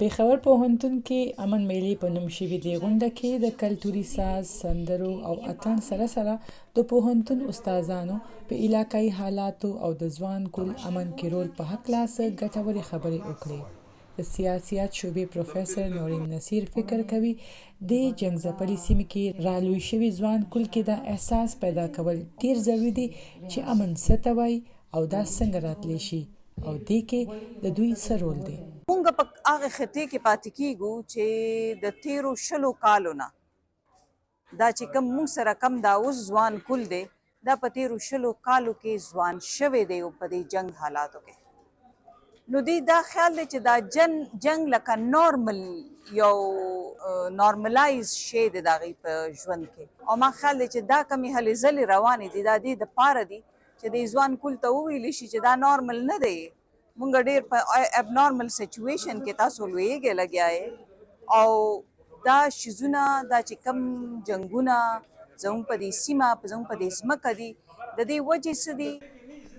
پېښور پوهنتون کې امن میلې په نوم شوې دې غونډه کې د کلتوري ساز، سندرو او اتڼ سره سره د پوهنتون استادانو په علاقايي حالاتو او د ځوان کول امن کې رول په هکله څه ګټورې خبرې وکړې. د سیاسیات شعبې پروفیسر نورین نصیر فکر کوي د جنګ ځپلې سیمې کې رالوی شوي ځوان کول کې دا احساس پیدا کول ډیر ضروري دي چې امن څه ته وایي او دا څنګه راتلی شي او دې کې د دوی څه رول دی. مونږ په هغه خطې کې پاتې کیږو چې د تیرو شلو کالو نه دا چې کم مونږ سره کم دا اوس ځوان کول دی دا په تیرو شلو کالو کې ځوان شوی دی او په دې جنگ حالاتو کې نو دی دا خیال دی چې دا جنگ لکه نارمل یو نارملایز شی دی د هغې په ژوند کې او ما خیال دی چې دا کمې هلې ځلې روانې دي دا دې دپاره دي چې د ځوان کول ته وویلی شي چې دا نارمل نه دی مونږ ډېر په ابنارمل سچویشن کې تاسو لویږئ لګیا یې او دا شیزونه دا چې کم جنګونه زموږ په دې سیمه زموږ په دې ځمکه دي د دې وجې څه دي.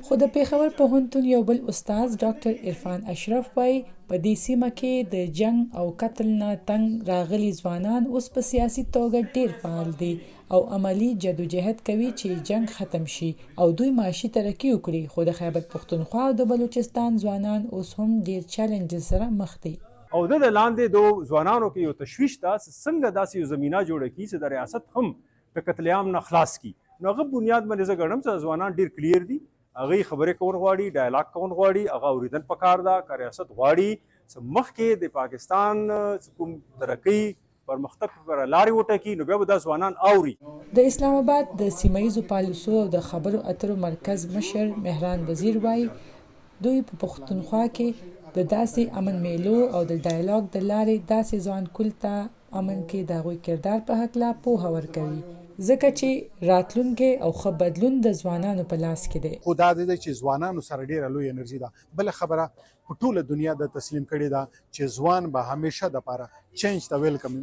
خو د پېښور پوهنتون یو بل استاد ډاکټر عرفان اشرف وایي په دې سیمه کې د جنګ او قتل نه تنګ راغلي ځوانان اوس په سیاسي توګه ډیر فعال دي او عملی جدوجهد کوي چې جنګ ختم شي او دوی معاشي ترقي وکړي. خو د خیبر پښتونخوا او د بلوچستان ځوانان اوس هم ډیر چیلنجز سره مخ دي او د لاندې دو ځوانانو کې یو تشویش ده څنګه داسې یو زمینه جوړه کړي چې د ریاست هم د قتل عام نه خلاص کړي. نو هغه بنیاد باندې زه ګڼم چې ځوانان ډیر کلیر دي هغې خبرې کول غواړي ډایلاګ کول غواړي هغه اورېدل پکار ده که ریاست غواړي چې مخکې د پاکستان کوم ترقۍ پرمختګ پر لارې وټاکي نو بیا به دا ځوانان اوري. د اسلام آباد د سیمه ییزو پالیسو او د خبرو اترو مرکز مشر مهران وزیر وایي دوی په پښتونخوا کې د داسې امن میلو او د ډایلاګ د لارې داسې ځوان کول ته امن کې د هغوی کردار په هکله پوهه ورکوي ځکه چې راتلونکی او ښه بدلون د ځوانانو په لاس کې دی. خو دا دی چې ځوانانو سره ډیره لوی انرژي ده. بله خبره په ټوله دنیا د تسلیم کړې ده چې ځوان به همیشه دپاره چینج ته ویلکم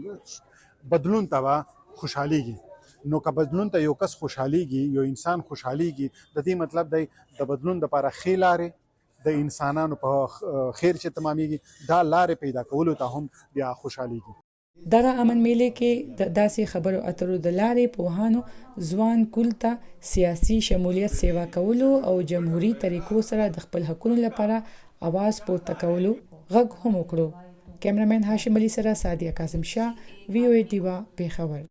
بدلون ته به خوشحالیږي. نو که بدلون ته یو کس خوشحالیږي یو انسان خوشحالیږي د دې مطلب دی د بدلون دپاره ښې لارې د انسانانو په خیر چې تمامیږي دا لارې پیدا کولو ته هم بیا خوشحالیږي. دغه امن میلې کې د داسې خبرو اترو د لارې پوهانو ځوان کول ته سیاسي شمولیت سیوا کولو او جمهوري طریقو سره د خپل حقونو لپاره اواز پورته کولو غږ هم وکړو. کیمرامین هاشم علي سره سادیه قاسم شاه، وی او ای ډیوا، پېښور.